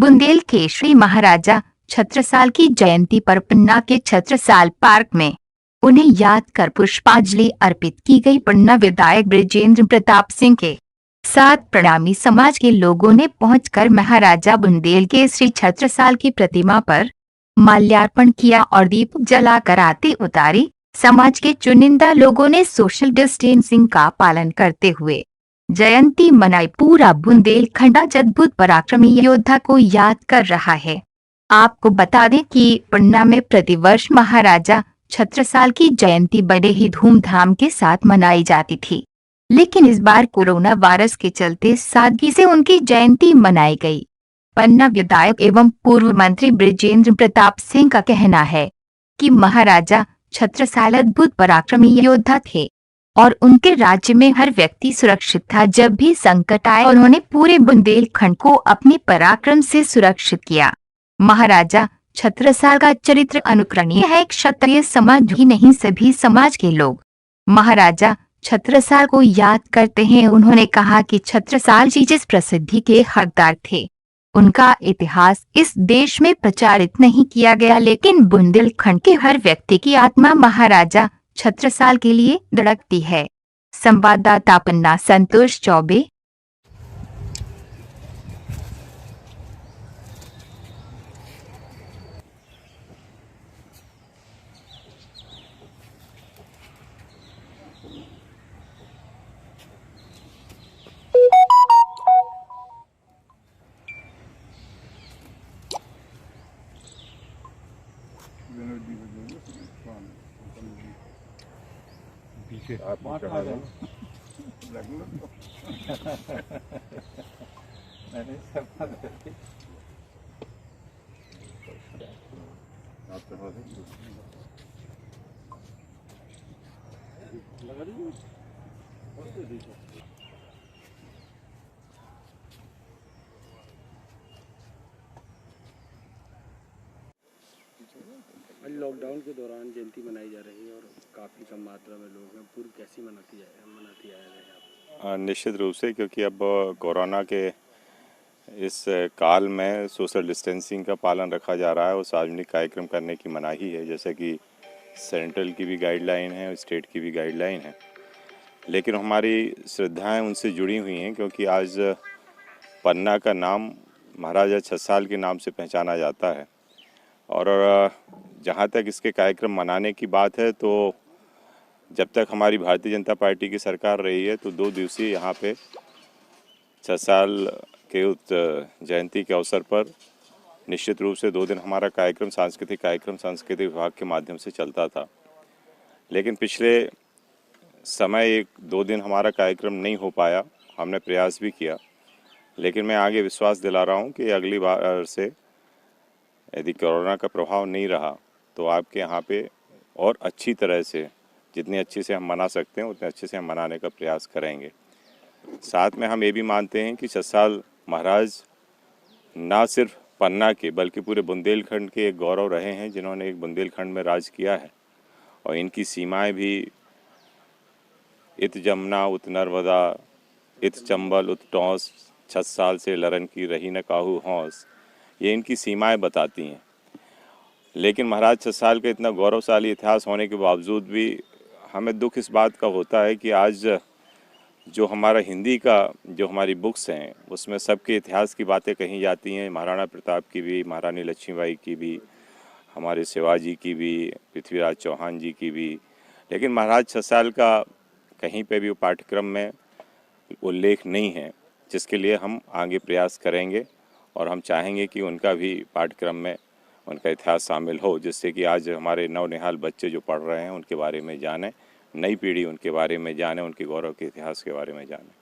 बुंदेल के श्री महाराजा छत्रसाल की जयंती पर पन्ना के छत्रसाल पार्क में उन्हें याद कर पुष्पांजलि अर्पित की गई। पन्ना विधायक बृजेंद्र प्रताप सिंह के साथ प्रणामी समाज के लोगों ने पहुंचकर महाराजा बुंदेल के श्री छत्रसाल की प्रतिमा पर माल्यार्पण किया और दीप जलाकर आरती उतारी। समाज के चुनिंदा लोगों ने सोशल डिस्टेंसिंग का पालन करते हुए जयंती मनाई। पूरा बुंदेलखंड आज अद्भुत पराक्रमी योद्धा को याद कर रहा है। आपको बता दें कि पन्ना में प्रतिवर्ष महाराजा छत्रसाल की जयंती बड़े ही धूमधाम के साथ मनाई जाती थी, लेकिन इस बार कोरोना वायरस के चलते सादगी से उनकी जयंती मनाई गई। पन्ना विधायक एवं पूर्व मंत्री बृजेंद्र प्रताप सिंह का कहना है कि महाराजा छत्रसाल अद्भुत पराक्रमी योद्धा थे और उनके राज्य में हर व्यक्ति सुरक्षित था। जब भी संकट आए उन्होंने पूरे बुंदेलखंड को अपने पराक्रम से सुरक्षित किया। महाराजा छत्रसाल का चरित्र अनुकरणीय है। क्षत्रिय समाज ही नहीं, सभी समाज के लोग महाराजा छत्रसाल को याद करते हैं। उन्होंने कहा कि छत्रसाल जी जिस प्रसिद्धि के हकदार थे, उनका इतिहास इस देश में प्रचारित नहीं किया गया, लेकिन बुंदेलखंड के हर व्यक्ति की आत्मा महाराजा छत्रसाल के लिए धड़कती है। संवाददाता पन्ना संतोष चौबे। पीछे आप चढ़ा दो। मैंने सब आप चढ़ा दो। लगा दीजिए। लॉकडाउन के दौरान जयंती मनाई जा रही है और काफ़ी कम मात्रा में लोग हैं। पूर्व कैसी मनाती आ रहे हैं आप? निश्चित रूप से, क्योंकि अब कोरोना के इस काल में सोशल डिस्टेंसिंग का पालन रखा जा रहा है और सार्वजनिक कार्यक्रम करने की मनाही है, जैसे कि सेंट्रल की भी गाइडलाइन है और स्टेट की भी गाइडलाइन है। लेकिन हमारी श्रद्धाएं उनसे जुड़ी हुई हैं, क्योंकि आज पन्ना का नाम महाराजा छत्रसाल के नाम से पहचाना जाता है। और जहाँ तक इसके कार्यक्रम मनाने की बात है, तो जब तक हमारी भारतीय जनता पार्टी की सरकार रही है तो 2 दिवसीय यहाँ पे छत्रसाल के जयंती के अवसर पर निश्चित रूप से 2 दिन हमारा कार्यक्रम सांस्कृतिक विभाग के माध्यम से चलता था। लेकिन पिछले समय 1-2 दिन हमारा कार्यक्रम नहीं हो पाया। हमने प्रयास भी किया, लेकिन मैं आगे विश्वास दिला रहा हूँ कि अगली बार से यदि कोरोना का प्रभाव नहीं रहा तो आपके यहाँ पे और अच्छी तरह से, जितनी अच्छी से हम मना सकते हैं उतने अच्छे से हम मनाने का प्रयास करेंगे। साथ में हम ये भी मानते हैं कि छत्रसाल महाराज ना सिर्फ पन्ना के बल्कि पूरे बुंदेलखंड के एक गौरव रहे हैं, जिन्होंने एक बुंदेलखंड में राज किया है। और इनकी सीमाएं भी इत जमुना उत नर्मदा इत चंबल उत टौंस, छत्रसाल से लरन की रही न काहू हौस, ये इनकी सीमाएं बताती हैं। लेकिन महाराज छत्रसाल का इतना गौरवशाली इतिहास होने के बावजूद भी हमें दुख इस बात का होता है कि आज जो हमारा हिंदी का जो हमारी बुक्स हैं उसमें सबके इतिहास की बातें कही जाती हैं, महाराणा प्रताप की भी, महारानी लक्ष्मीबाई की भी, हमारे शिवाजी की भी, पृथ्वीराज चौहान जी की भी, लेकिन महाराज छत्रसाल का कहीं पे भी पाठ्यक्रम में उल्लेख नहीं है, जिसके लिए हम आगे प्रयास करेंगे और हम चाहेंगे कि उनका भी पाठ्यक्रम में उनका इतिहास शामिल हो, जिससे कि आज हमारे नवनिहाल बच्चे जो पढ़ रहे हैं उनके बारे में जाने, नई पीढ़ी उनके बारे में जाने, उनके गौरव के इतिहास के बारे में जाने।